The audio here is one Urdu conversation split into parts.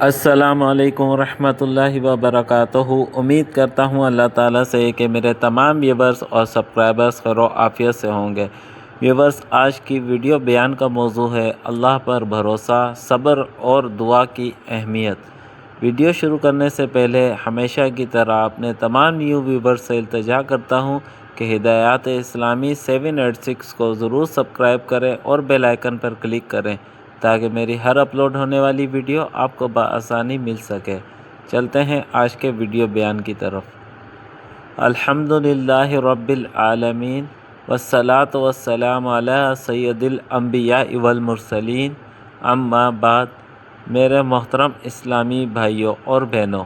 السلام علیکم ورحمۃ اللہ وبرکاتہ۔ امید کرتا ہوں اللہ تعالیٰ سے کہ میرے تمام ویورز اور سبسکرائبرز خیر و عافیت سے ہوں گے۔ ویورز، آج کی ویڈیو بیان کا موضوع ہے اللہ پر بھروسہ، صبر اور دعا کی اہمیت۔ ویڈیو شروع کرنے سے پہلے ہمیشہ کی طرح اپنے تمام نیو ویورز سے التجا کرتا ہوں کہ ہدایات اسلامی 786 کو ضرور سبسکرائب کریں اور بیل آئیکن پر کلک کریں تاکہ میری ہر اپلوڈ ہونے والی ویڈیو آپ کو بآسانی مل سکے۔ چلتے ہیں آج کے ویڈیو بیان کی طرف۔ الحمدللہ رب العالمین والصلاة والسلام علی سید الانبیاء والمرسلین، اما بعد۔ میرے محترم اسلامی بھائیوں اور بہنوں،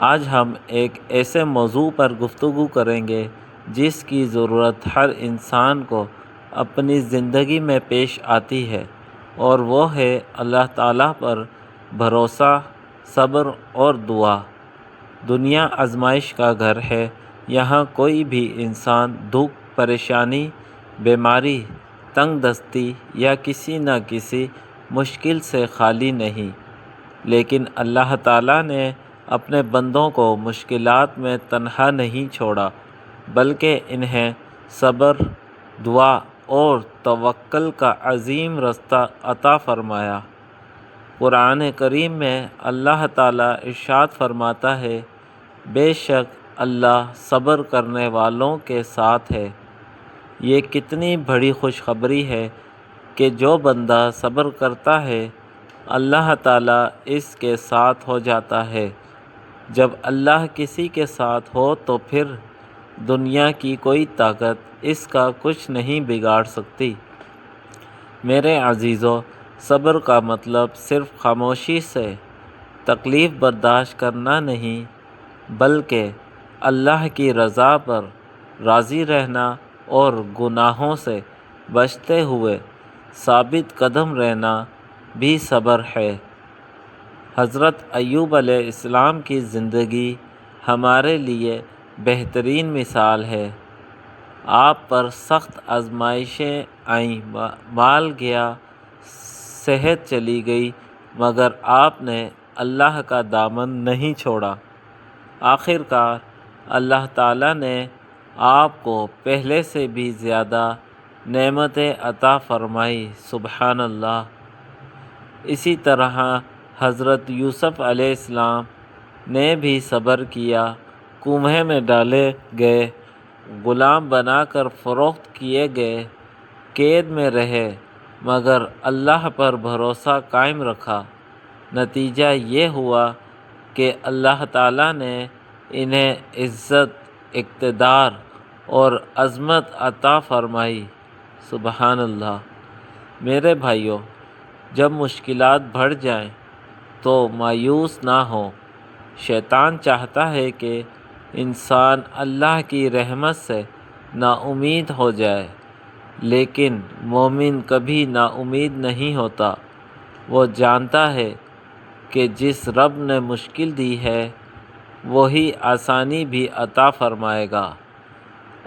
آج ہم ایک ایسے موضوع پر گفتگو کریں گے جس کی ضرورت ہر انسان کو اپنی زندگی میں پیش آتی ہے، اور وہ ہے اللہ تعالیٰ پر بھروسہ، صبر اور دعا۔ دنیا آزمائش کا گھر ہے۔ یہاں کوئی بھی انسان دکھ، پریشانی، بیماری، تنگ دستی یا کسی نہ کسی مشکل سے خالی نہیں، لیکن اللہ تعالیٰ نے اپنے بندوں کو مشکلات میں تنہا نہیں چھوڑا، بلکہ انہیں صبر، دعا اور توکل کا عظیم رستہ عطا فرمایا۔ قرآن کریم میں اللہ تعالیٰ ارشاد فرماتا ہے، بے شک اللہ صبر کرنے والوں کے ساتھ ہے۔ یہ کتنی بڑی خوشخبری ہے کہ جو بندہ صبر کرتا ہے، اللہ تعالیٰ اس کے ساتھ ہو جاتا ہے۔ جب اللہ کسی کے ساتھ ہو تو پھر دنیا کی کوئی طاقت اس کا کچھ نہیں بگاڑ سکتی۔ میرے عزیزو، صبر کا مطلب صرف خاموشی سے تکلیف برداشت کرنا نہیں، بلکہ اللہ کی رضا پر راضی رہنا اور گناہوں سے بچتے ہوئے ثابت قدم رہنا بھی صبر ہے۔ حضرت ایوب علیہ السلام کی زندگی ہمارے لیے بہترین مثال ہے۔ آپ پر سخت آزمائشیں آئیں، مال گیا، صحت چلی گئی، مگر آپ نے اللہ کا دامن نہیں چھوڑا۔ آخر کار اللہ تعالیٰ نے آپ کو پہلے سے بھی زیادہ نعمتیں عطا فرمائی، سبحان اللہ۔ اسی طرح حضرت یوسف علیہ السلام نے بھی صبر کیا، کنویں میں ڈالے گئے، غلام بنا کر فروخت کیے گئے، قید میں رہے، مگر اللہ پر بھروسہ قائم رکھا۔ نتیجہ یہ ہوا کہ اللہ تعالیٰ نے انہیں عزت، اقتدار اور عظمت عطا فرمائی، سبحان اللہ۔ میرے بھائیوں، جب مشکلات بڑھ جائیں تو مایوس نہ ہوں۔ شیطان چاہتا ہے کہ انسان اللہ کی رحمت سے نا امید ہو جائے، لیکن مومن کبھی نا امید نہیں ہوتا۔ وہ جانتا ہے کہ جس رب نے مشکل دی ہے، وہی آسانی بھی عطا فرمائے گا۔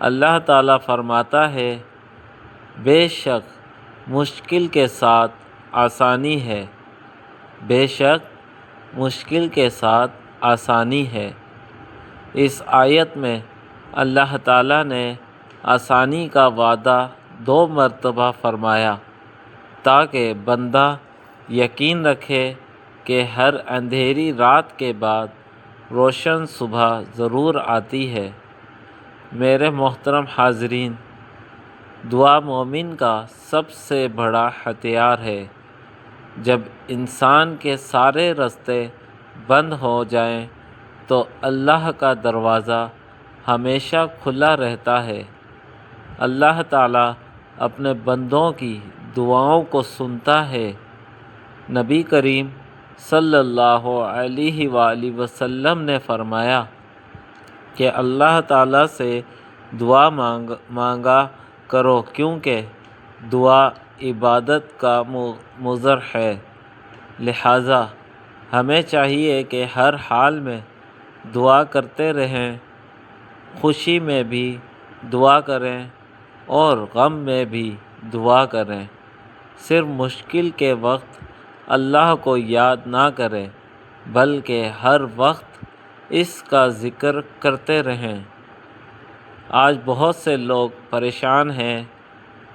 اللہ تعالیٰ فرماتا ہے، بے شک مشکل کے ساتھ آسانی ہے، بے شک مشکل کے ساتھ آسانی ہے۔ اس آیت میں اللہ تعالیٰ نے آسانی کا وعدہ 2 مرتبہ فرمایا تاکہ بندہ یقین رکھے کہ ہر اندھیری رات کے بعد روشن صبح ضرور آتی ہے۔ میرے محترم حاضرین، دعا مومن کا سب سے بڑا ہتھیار ہے۔ جب انسان کے سارے راستے بند ہو جائیں تو اللہ کا دروازہ ہمیشہ کھلا رہتا ہے۔ اللہ تعالیٰ اپنے بندوں کی دعاؤں کو سنتا ہے۔ نبی کریم صلی اللہ علیہ وآلہ وسلم نے فرمایا کہ اللہ تعالیٰ سے دعا مانگا کرو، کیونکہ دعا عبادت کا مظہر ہے۔ لہٰذا ہمیں چاہیے کہ ہر حال میں دعا کرتے رہیں، خوشی میں بھی دعا کریں اور غم میں بھی دعا کریں۔ صرف مشکل کے وقت اللہ کو یاد نہ کریں، بلکہ ہر وقت اس کا ذکر کرتے رہیں۔ آج بہت سے لوگ پریشان ہیں،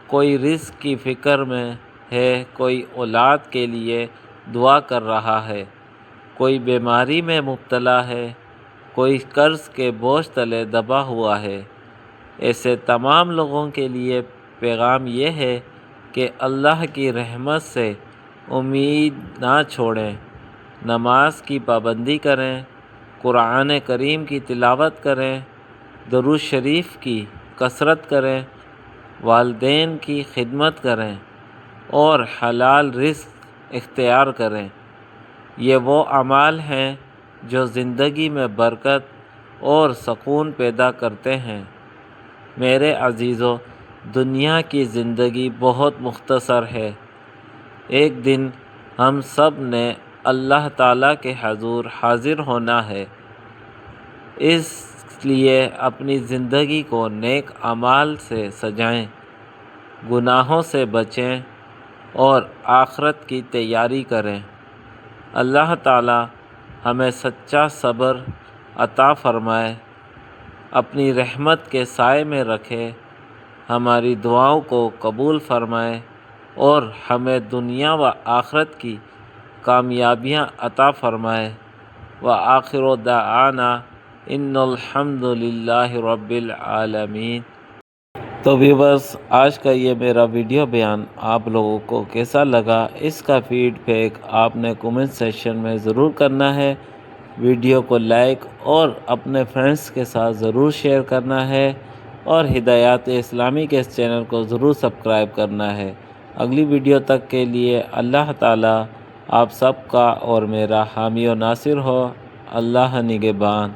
کوئی رزق کی فکر میں ہے، کوئی اولاد کے لیے دعا کر رہا ہے، کوئی بیماری میں مبتلا ہے، کوئی قرض کے بوجھ تلے دبا ہوا ہے۔ ایسے تمام لوگوں کے لیے پیغام یہ ہے کہ اللہ کی رحمت سے امید نہ چھوڑیں، نماز کی پابندی کریں، قرآن کریم کی تلاوت کریں، درود شریف کی کثرت کریں، والدین کی خدمت کریں اور حلال رزق اختیار کریں۔ یہ وہ اعمال ہیں جو زندگی میں برکت اور سکون پیدا کرتے ہیں۔ میرے عزیزو، دنیا کی زندگی بہت مختصر ہے۔ ایک دن ہم سب نے اللہ تعالیٰ کے حضور حاضر ہونا ہے۔ اس لیے اپنی زندگی کو نیک اعمال سے سجائیں، گناہوں سے بچیں اور آخرت کی تیاری کریں۔ اللہ تعالیٰ ہمیں سچا صبر عطا فرمائے، اپنی رحمت کے سائے میں رکھے، ہماری دعاؤں کو قبول فرمائے اور ہمیں دنیا و آخرت کی کامیابیاں عطا فرمائے۔ وآخر دعوانا ان الحمد للہ رب العالمین۔ تو ویورز، آج کا یہ میرا ویڈیو بیان آپ لوگوں کو کیسا لگا، اس کا فیڈ بیک آپ نے کومنٹ سیکشن میں ضرور کرنا ہے۔ ویڈیو کو لائک اور اپنے فرینڈس کے ساتھ ضرور شیئر کرنا ہے اور ہدایات اسلامی کے اس چینل کو ضرور سبسکرائب کرنا ہے۔ اگلی ویڈیو تک کے لیے اللہ تعالیٰ آپ سب کا اور میرا حامی و ناصر ہو۔ اللہ نگہبان۔